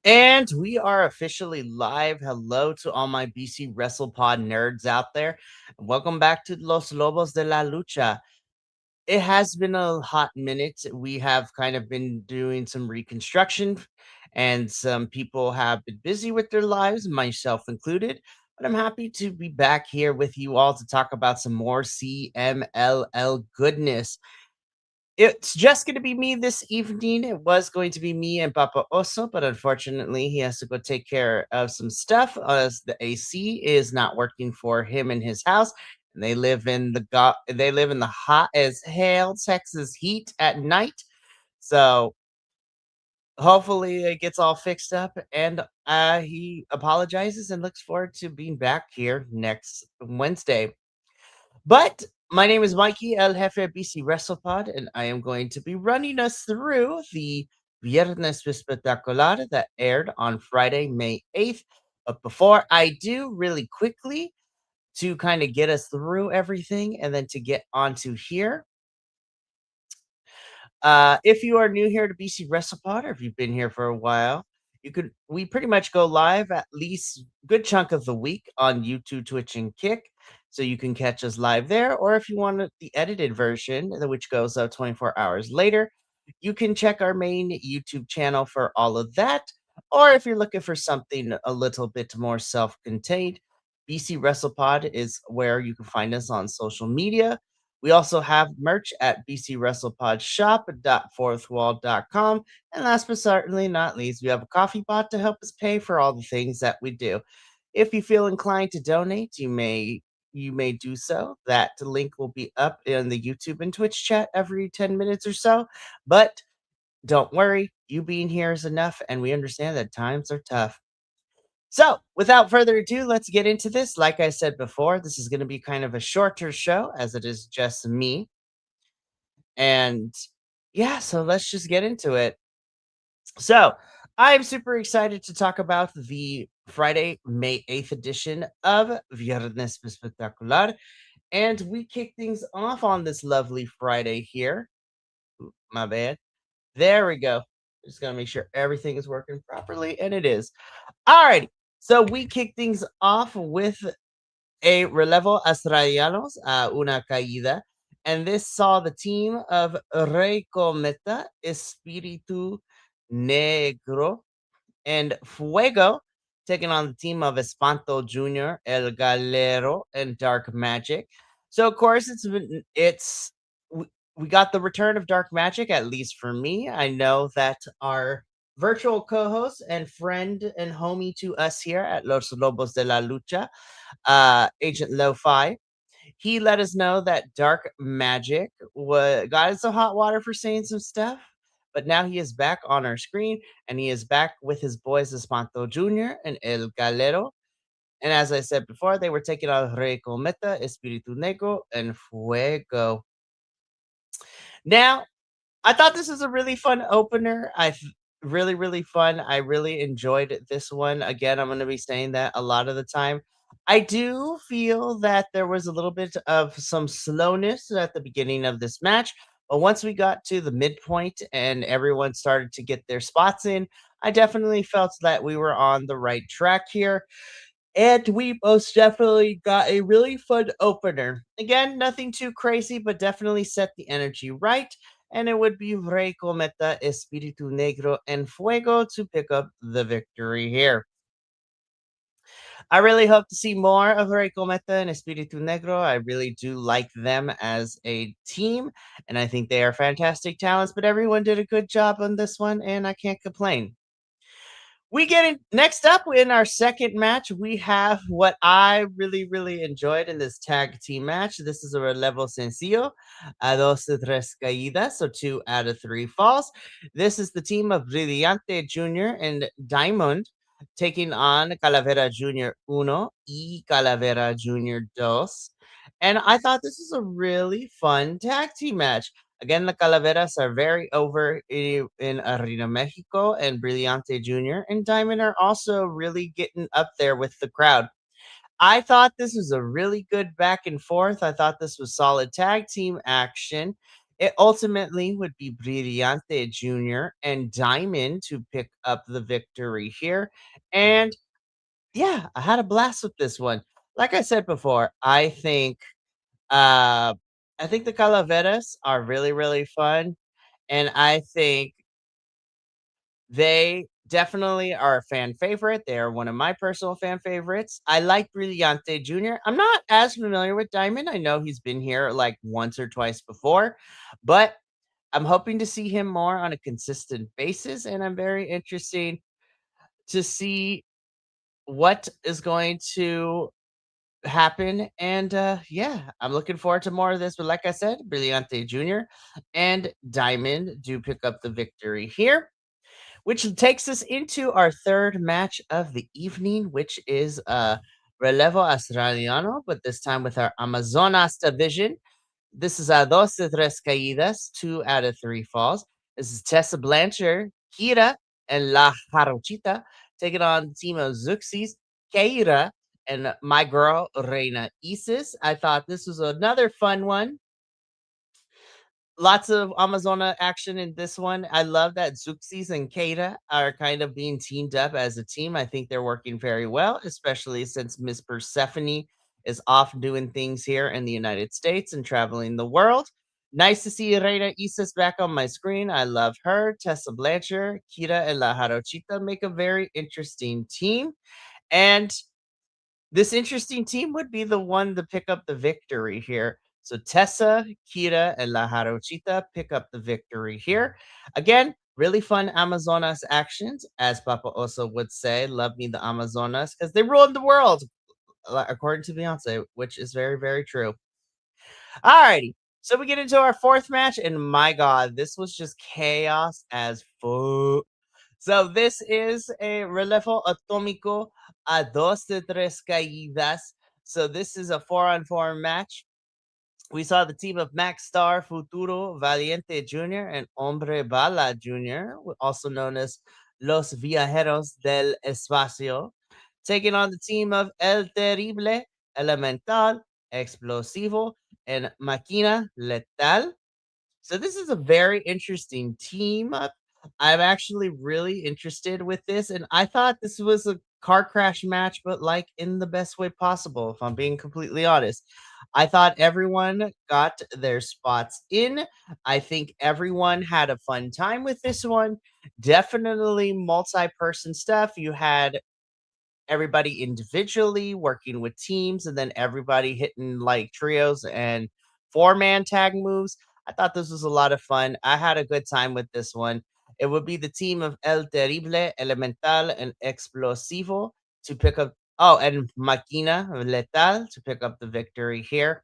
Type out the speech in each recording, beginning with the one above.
And we are officially live. Hello to all my BC WrestlePod nerds out there. Welcome back to Los Lobos de la Lucha. It has been a hot minute. We have kind of been doing some reconstruction, and some people have been busy with their lives, myself included. But I'm happy to be back here with you all to talk about some more CMLL goodness. It's just going to be me this evening. It was going to be me and Papa Oso, but unfortunately, he has to go take care of some stuff as the AC is not working for him in his house. And they live in the hot as hell Texas heat at night. So hopefully it gets all fixed up, and he apologizes and looks forward to being back here next Wednesday. But my name is Mikey El Jefe BC WrestlePod, and I am going to be running us through the Viernes Espectacular that aired on Friday, May 8th. But before I do, really quickly, to kind of get us through everything and then to get onto here, if you are new here to BC WrestlePod, or if you've been here for a while, we pretty much go live at least good chunk of the week on YouTube, Twitch, and Kick. So you can catch us live there, or if you want the edited version, which goes up 24 hours later, you can check our main YouTube channel for all of that. Or if you're looking for something a little bit more self-contained, BC WrestlePod is where you can find us on social media. We also have merch at bcwrestlepodshop.fourthwall.com. And last but certainly not least, we have a coffee bot to help us pay for all the things that we do. If you feel inclined to donate, you may do so. That link will be up in the YouTube and Twitch chat every 10 minutes or so. But don't worry, you being here is enough, and we understand that times are tough. So, without further ado, let's get into this. Like I said before, this is going to be kind of a shorter show as it is just me. And yeah, so let's just get into it. So, I'm super excited to talk about the Friday, May 8th edition of Viernes Espectacular. And we kick things off on this lovely Friday here. Ooh, my bad. There we go. Just going to make sure everything is working properly, and it is. Alrighty. So, we kick things off with a relevo australianos, una caída. And this saw the team of Rey Cometa, Espíritu Negro, and Fuego taking on the team of Espanto Jr., El Galero, and Dark Magic. So of course we got the return of Dark Magic, at least for me. I know that our virtual co-host and friend and homie to us here at Los Lobos de la Lucha, Agent Lo-Fi, he let us know that Dark Magic got us some hot water for saying some stuff, but now he is back on our screen, and he is back with his boys Espanto Jr. and El Galero. And as I said before, they were taking on Rey Cometa, Espíritu Negro, and Fuego. Now, I thought this was a really fun opener. Really, really fun. I really enjoyed this one. Again, I'm going to be saying that a lot of the time. I do feel that there was a little bit of some slowness at the beginning of this match, but once we got to the midpoint and everyone started to get their spots in, I definitely felt that we were on the right track here. And we most definitely got a really fun opener. Again, nothing too crazy, but definitely set the energy right. And it would be Rey Cometa, Espíritu Negro, and Fuego to pick up the victory here. I really hope to see more of Rey Cometa and Espíritu Negro. I really do like them as a team, and I think they are fantastic talents, but everyone did a good job on this one, and I can't complain. We get in next up in our second match. We have what I really, really enjoyed in this tag team match. This is a relevo sencillo, a dos de tres caídas, so 2 out of 3 falls. This is the team of Brillante Jr. and Diamond taking on Calavera Jr. Uno y Calavera Jr. Dos. And I thought this was a really fun tag team match. Again, the Calaveras are very over in Arena Mexico, and Brillante Jr. and Diamond are also really getting up there with the crowd. I thought this was a really good back and forth. I thought this was solid tag team action. It ultimately would be Brillante Jr. and Diamond to pick up the victory here. And yeah, I had a blast with this one. Like I said before, uh I think the Calaveras are really, really fun. And I think they definitely are a fan favorite. They are one of my personal fan favorites. I like Brillante Jr. I'm not as familiar with Diamond. I know he's been here like once or twice before, but I'm hoping to see him more on a consistent basis. And I'm very interested to see what is going to happen. And yeah, I'm looking forward to more of this. But like I said, Brillante Jr. and Diamond do pick up the victory here, which takes us into our third match of the evening, which is Relevo Australiano, but this time with our Amazonas division. This is a dos de tres caídas, 2 out of 3 falls. This is Tessa Blanchard, Kira, and La Jarochita taking on the team of Zuxis, Keira, and my girl, Reina Isis. I thought this was another fun one. Lots of Amazona action in this one. I love that Zuxis and Keita are kind of being teamed up as a team. I think they're working very well, especially since Miss Persephone is off doing things here in the United States and traveling the world. Nice to see Reina Isis back on my screen. I love her. Tessa Blanchard, Kira, and La Jarochita make a very interesting team. And this interesting team would be the one to pick up the victory here. So Tessa, Kira, and La Jarochita pick up the victory here. Again, really fun Amazonas actions, as Papa Oso would say. Love me the Amazonas because they ruled the world, according to Beyonce, which is very, very true. Alrighty. So we get into our fourth match, and my God, this was just chaos as fuck. So this is a relevo atómico a dos de tres caídas. So this is a 4-on-4 match. We saw the team of Max Star, Futuro, Valiente Jr., and Hombre Bala Jr., also known as Los Viajeros del Espacio, taking on the team of El Terrible, Elemental, Explosivo, and Máquina Letal. So this is a very interesting team up. I'm actually really interested with this, and I thought this was a car crash match, but like in the best way possible, if I'm being completely honest. I thought everyone got their spots in. I think everyone had a fun time with this one. Definitely multi-person stuff. You had everybody individually working with teams and then everybody hitting like trios and four-man tag moves. I thought this was a lot of fun. I had a good time with this one. It would be the team of El Terrible, Elemental, and Explosivo to pick up. Oh, and Máquina Letal to pick up the victory here.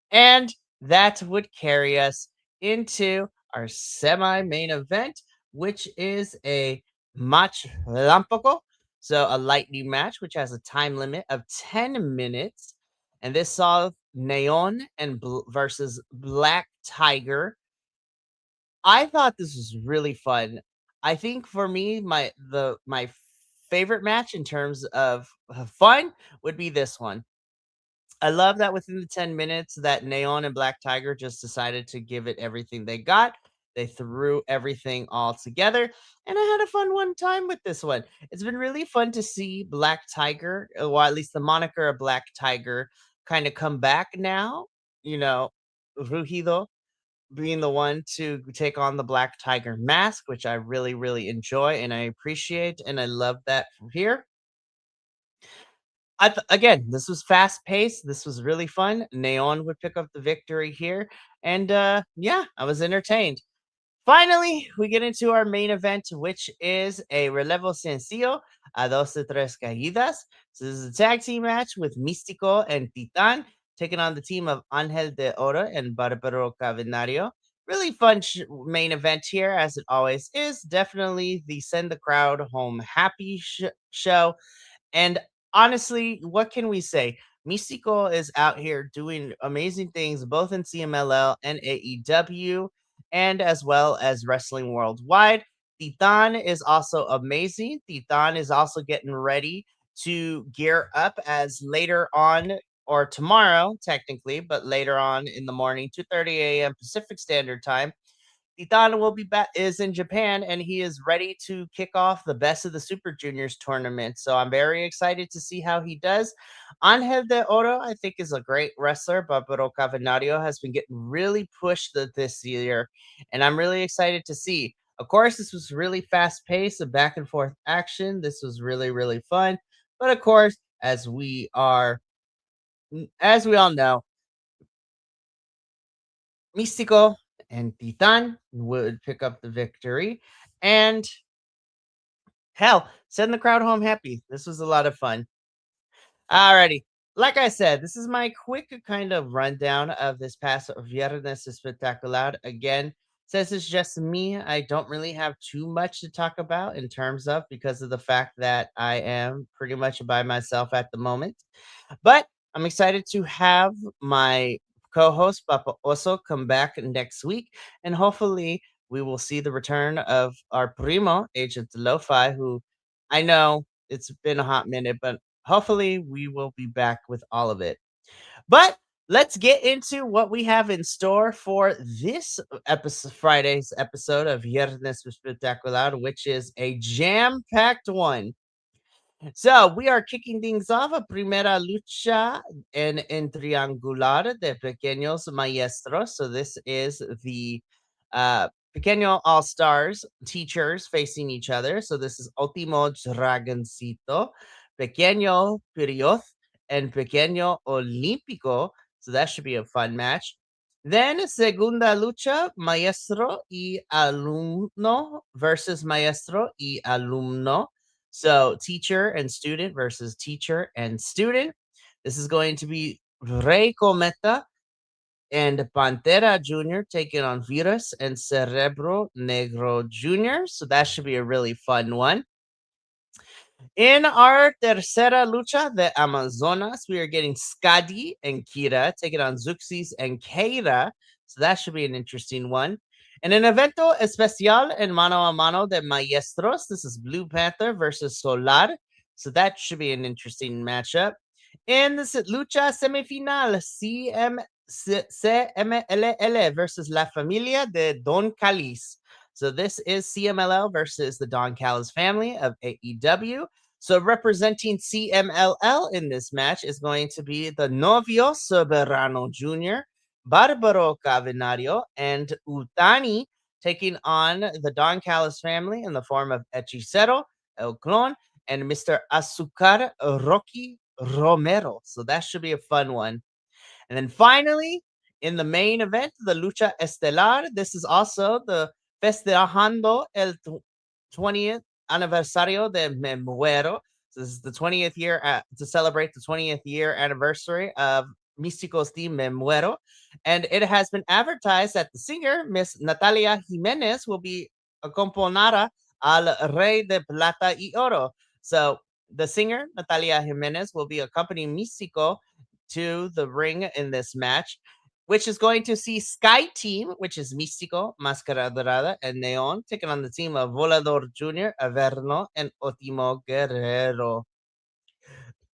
And that would carry us into our semi main event, which is a match lampoco. So a lightning match, which has a time limit of 10 minutes. And this saw Neon and versus Black Tiger. I thought this was really fun. I think for me, my favorite match in terms of fun would be this one. I love that within the 10 minutes that Neon and Black Tiger just decided to give it everything they got. They threw everything all together, and I had a fun one time with this one. It's been really fun to see Black Tiger, or at least the moniker of Black Tiger, kind of come back now. You know, Rugido being the one to take on the Black Tiger mask, which I really, really enjoy and I appreciate, and I love that from here. Again, this was fast paced. This was really fun. Neon would pick up the victory here, and yeah, I was entertained. Finally, we get into our main event, which is a relevo sencillo a dos de tres caídas. So this is a tag team match with Místico and Titan taking on the team of Ángel de Oro and Barbaro Cavernario. Really fun main event here, as it always is. Definitely the send the crowd home happy show. And honestly, what can we say? Mystical is out here doing amazing things both in CMLL and AEW, and as well as wrestling worldwide. Titan is also amazing. Titan is also getting ready to gear up as later on. or tomorrow, technically, but later on in the morning, 2:30 a.m. Pacific Standard Time, Titan will be back is in Japan and he is ready to kick off the Best of the Super Juniors tournament. So I'm very excited to see how he does. Angel de Oro, I think, is a great wrestler, but Cavernario has been getting really pushed this year, and I'm really excited to see. Of course, this was really fast paced, a back and forth action. This was really, really fun. But of course, as we all know, Místico and Titan would pick up the victory. And hell, send the crowd home happy. This was a lot of fun. Alrighty. Like I said, this is my quick kind of rundown of this past Viernes Espectacular. Again, since it's just me, I don't really have too much to talk about in terms of because of the fact that I am pretty much by myself at the moment. But I'm excited to have my co-host Papa Oso come back next week, and hopefully we will see the return of our primo Agent Lo-Fi, who I know it's been a hot minute, but hopefully we will be back with all of it. But let's get into what we have in store for this episode, Friday's episode of Viernes Espectacular, which is a jam-packed one. So we are kicking things off a primera lucha en triangular de pequeños maestros. So this is the pequeño all stars teachers facing each other. So this is Ultimo Dragoncito, pequeño Perioth, and pequeño Olímpico. So that should be a fun match. Then segunda lucha, maestro y alumno versus maestro y alumno. So teacher and student versus teacher and student. This is going to be Rey Cometa and Pantera Jr. taking on Virus and Cerebro Negro Jr. So that should be a really fun one. In our tercera lucha, the Amazonas, we are getting Skadi and Kira taking on Zuxis and Keira. So that should be an interesting one. And an evento especial en mano a mano de maestros. This is Blue Panther versus Solar. So that should be an interesting matchup. In the lucha semifinal, CMLL versus La Familia de Don Callis. So this is CMLL versus the Don Callis family of AEW. So representing CMLL in this match is going to be the Novio Soberano Jr., Barbaro Cavenario, and Utani taking on the Don Callis family in the form of Hechicero, El Clon, and Mr. Azucar Rocky Romero. So that should be a fun one. And then finally, in the main event, the Lucha Estelar, this is also the Festejando el 20th Aniversario de Me Muero. So this is the 20th year to celebrate the 20th year anniversary of Místicos de Me Muero. And it has been advertised that the singer, Miss Natalia Jimenez, will be acompañada al Rey de Plata y Oro. So the singer, Natalia Jimenez, will be accompanying Místico to the ring in this match, which is going to see Sky Team, which is Místico, Máscara Dorada, and Neon, taking on the team of Volador Jr., Averno, and Otimo Guerrero.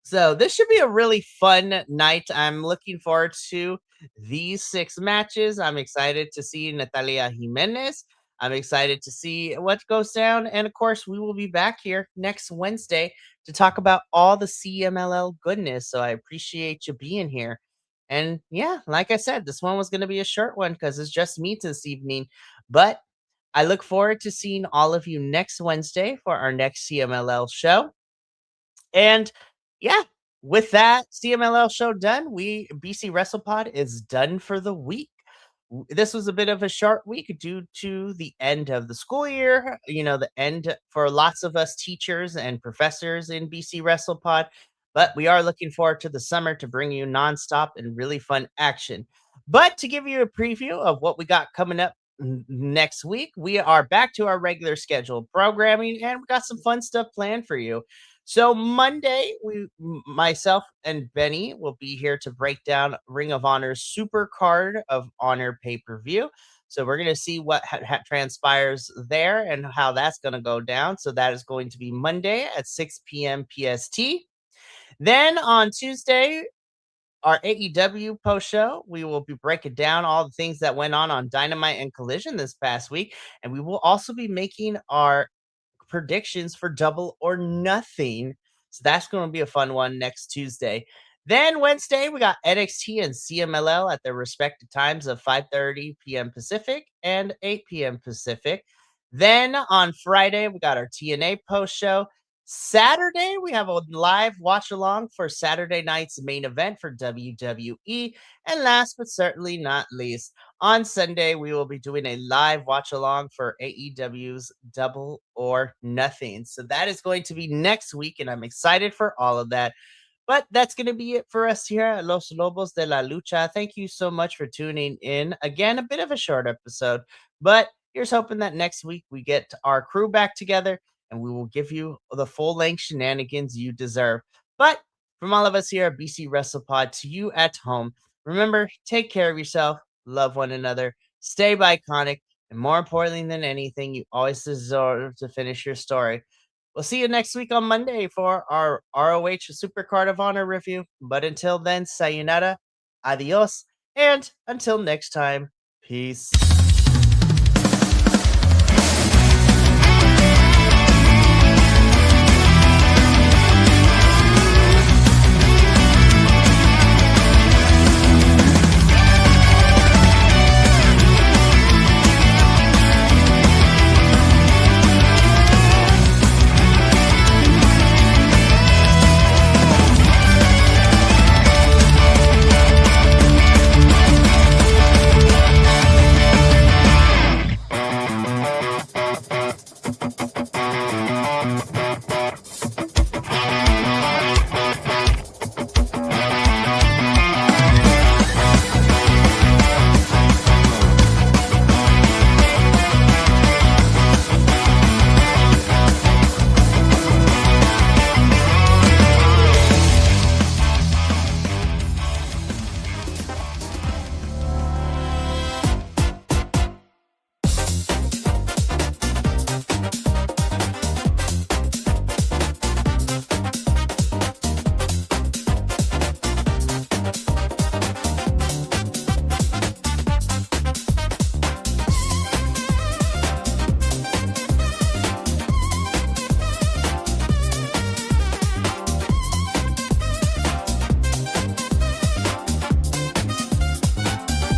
So this should be a really fun night. I'm looking forward to these 6 matches. I'm excited to see Natalia Jimenez. I'm excited to see what goes down. And of course, we will be back here next Wednesday to talk about all the CMLL goodness. So I appreciate you being here. And yeah, like I said, this one was going to be a short one because it's just me this evening. But I look forward to seeing all of you next Wednesday for our next CMLL show. And yeah, with that CMLL show done, BC WrestlePod is done for the week. This was a bit of a short week due to the end of the school year, the end for lots of us teachers and professors in BC WrestlePod. But we are looking forward to the summer to bring you nonstop and really fun action. But to give you a preview of what we got coming up next week, we are back to our regular scheduled programming and we got some fun stuff planned for you. So Monday, myself and Benny will be here to break down Ring of Honor's Super Card of Honor pay-per-view. So we're going to see what transpires there and how that's going to go down. So that is going to be Monday at 6 p.m. PST. Then on Tuesday, our AEW post show. We will be breaking down all the things that went on Dynamite and Collision this past week. And we will also be making our predictions for Double or Nothing. So that's going to be a fun one next Tuesday. Then Wednesday, we got NXT and CMLL at their respective times of 5:30 p.m. Pacific and 8 p.m. Pacific. Then on Friday, we got our TNA post show. Saturday, we have a live watch along for Saturday night's main event for WWE. And last but certainly not least, on Sunday, we will be doing a live watch along for AEW's Double or Nothing. So that is going to be next week, and I'm excited for all of that. But that's going to be it for us here at Los Lobos de la Lucha. Thank you so much for tuning in. Again, a bit of a short episode, but here's hoping that next week we get our crew back together and we will give you the full length shenanigans you deserve. But from all of us here at BC WrestlePod to you at home, remember, take care of yourself, love one another, stay iconic, and more importantly than anything, you always deserve to finish your story. We'll see you next week on Monday for our ROH Supercard of Honor review. But until then, sayonara, adios, and until next time, peace.